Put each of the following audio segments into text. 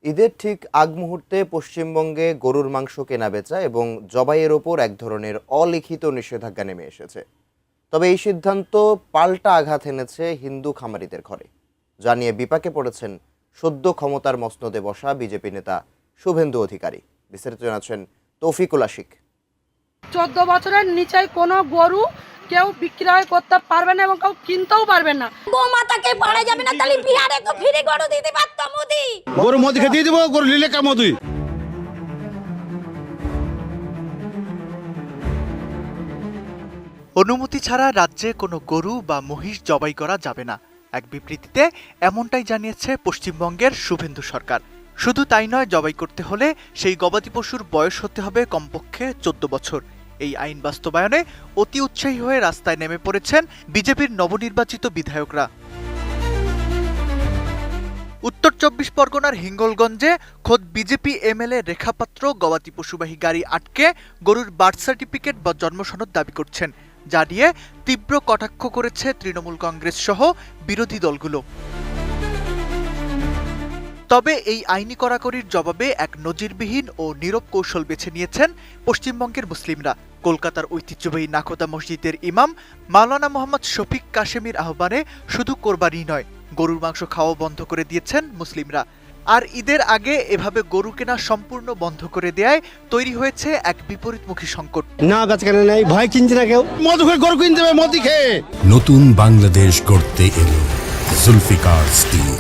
ঈদের ঠিক আগ মুহূর্তে পশ্চিমবঙ্গে গরুর মাংস কেনাবেচা এবং জবাইয়ের ওপর এক ধরনের অলিখিত নিষেধাজ্ঞা নেমে এসেছে। তবে এই সিদ্ধান্ত পাল্টা আঘাত এনেছে হিন্দু খামারিদের ঘরে, যা নিয়ে বিপাকে পড়েছেন সদ্য ক্ষমতার মসনদে বসা বিজেপি নেতা শুভেন্দু অধিকারী। বিস্তারিত জানাচ্ছেন তৌফিকুল আশিক। 14 বছরের নিচে কোনো গরু কেউ বিক্রয় করতে পারবে না এবং কেউ কিনতেও পারবে না। গোমাতাকে পারা যাবে না, তাহলে বিহারে তো ফ্রি গরু দিতে পারতো মোদি। গরু মোদিকে দিয়ে দেবো, গরু নিলে কা মোদি। অনুমতি ছাড়া রাজ্যে কোনো গরু বা মহিষ জবাই করা যাবে না, এক বিবৃতিতে এমনটাই জানিয়েছে পশ্চিমবঙ্গের শুভেন্দু সরকার। শুধু তাই নয়, জবাই করতে হলে সেই গবাদি পশুর বয়স হতে হবে কমপক্ষে 14 বছর। এই আইন বাস্তবায়নে অতি উৎসাহী হয়ে রাস্তায় নেমে পড়েছেন বিজেপির নবনির্বাচিত বিধায়করা। উত্তর 24 পরগনার হিঙ্গলগঞ্জে খোদ বিজেপি এমএলএ রেখাপাত্র গবাদি পশুবাহী গাড়ি আটকে গরুর বার্থ সার্টিফিকেট বা জন্মসনদ দাবি করছেন, যা নিয়ে তীব্র কটাক্ষ করেছে তৃণমূল কংগ্রেস সহ বিরোধী দলগুলো। তবে এই আইনি কড়াকড়ির জবাবে এক নজিরবিহীন ও নীরব কৌশল বেছে নিয়েছেন পশ্চিমবঙ্গের মুসলিমরা। কলকাতার ঐতিহ্যবাহী নাখোদা মসজিদের ইমাম মাওলানা মোহাম্মদ শফিক কাশেমির আহ্বানে শুধু কোরবানি নয়, গরুর মাংস খাওয়া বন্ধ করে দিয়েছেন মুসলিমরা। আর ঈদের আগে এভাবে গরু কেনা সম্পূর্ণ বন্ধ করে দেয়ায় তৈরি হয়েছে এক বিপরীতমুখী সংকট। না গাছ কেন নাই, ভয় কিনছে না কেউ, মধু খেয়ে গরু কিনতে হবে, মোদি খেয়ে। নতুন বাংলাদেশ গড়তে এলো জুলফিকার স্টিল।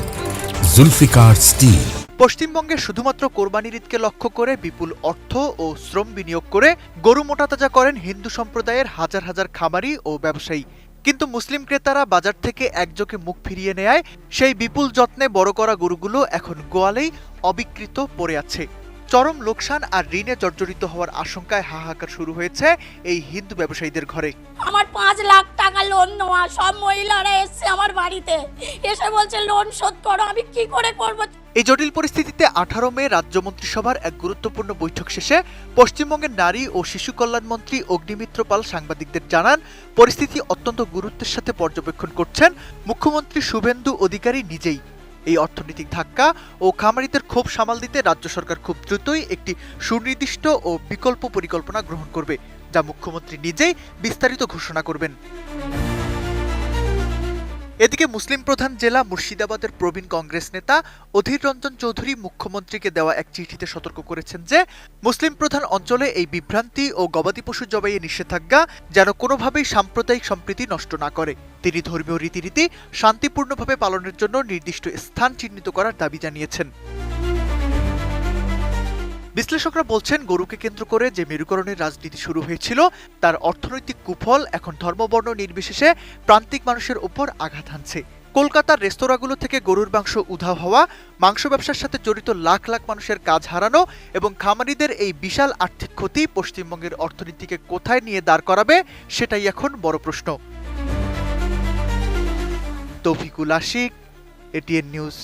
জুলফিকার স্টিল পশ্চিমবঙ্গে শুধুমাত্র কোরবানির ঈদকে লক্ষ্য করে বিপুল অর্থ ও শ্রম বিনিয়োগ করে গরু মোটাতাজা করেন হিন্দু সম্প্রদায়ের হাজার হাজার খামারি ও ব্যবসায়ী। কিন্তু মুসলিম ক্রেতারা বাজার থেকে একযোগে মুখ ফিরিয়ে নেয় সেই বিপুল যত্নে বড় করা গরুগুলো এখন গোয়ালেই অবিকৃত পড়ে আছে। চরম লোকসান আর ঋণে জর্জরিত হওয়ার আশঙ্কায় হাহাকার শুরু হয়েছে এই হিন্দু ব্যবসায়ীদের ঘরে। আমার 5 লাখ টাকা লোন নেওয়া, সব মহিলারা এসছে আমার বাড়িতে, এসে বলছে লোন শোধ করো। আমি কি করে করব? এই জটিল পরিস্থিতিতে 18 মে রাজ্য মন্ত্রিসভার এক গুরুত্বপূর্ণ বৈঠক শেষে পশ্চিমবঙ্গের নারী ও শিশু কল্যাণ মন্ত্রী অগ্নিমিত্র পাল সাংবাদিকদের জানান, পরিস্থিতি অত্যন্ত গুরুত্বের সাথে পর্যবেক্ষণ করছেন মুখ্যমন্ত্রী শুভেন্দু অধিকারী নিজেই। এই অর্থনৈতিক ধাক্কা ও খামারিদের ক্ষোভ সামাল দিতে রাজ্য সরকার খুব দ্রুতই একটি সুনির্দিষ্ট ও বিকল্প পরিকল্পনা গ্রহণ করবে, যা মুখ্যমন্ত্রী নিজেই বিস্তারিত ঘোষণা করবেন। এদিকে মুসলিম প্রধান জেলা মুর্শিদাবাদের প্রবীণ কংগ্রেস নেতা অধীর রঞ্জন চৌধুরী মুখ্যমন্ত্রীকে দেওয়া এক চিঠিতে সতর্ক করেছেন যে মুসলিম প্রধান অঞ্চলে এই বিভ্রান্তি ও গবাদি পশু জবাইয়ে নিষেধাজ্ঞা যেন কোনোভাবেই সাম্প্রদায়িক সম্প্রীতি নষ্ট না করে। তিনি ধর্মীয় রীতিনীতি শান্তিপূর্ণভাবে পালনের জন্য নির্দিষ্ট স্থান চিহ্নিত করার দাবি জানিয়েছেন। বিশ্লেষকরা বলছেন, গরুকে কেন্দ্র করে যে মেরুকরণের রাজনীতি শুরু হয়েছিল তার অর্থনৈতিক কুফল এখন ধর্মবর্ণ নির্বিশেষে প্রান্তিক মানুষের উপর আঘাত হানছে। কলকাতার রেস্তোরাঁগুলো থেকে গরুর মাংস উধাও হওয়া, মাংস ব্যবসার সাথে জড়িত লাখ লাখ মানুষের কাজ হারানো এবং খামারিদের এই বিশাল আর্থিক ক্ষতি পশ্চিমবঙ্গের অর্থনীতিকে কোথায় নিয়ে দাঁড় করাবে সেটাই এখন বড় প্রশ্ন। Taufiqul Ashik, ATN news.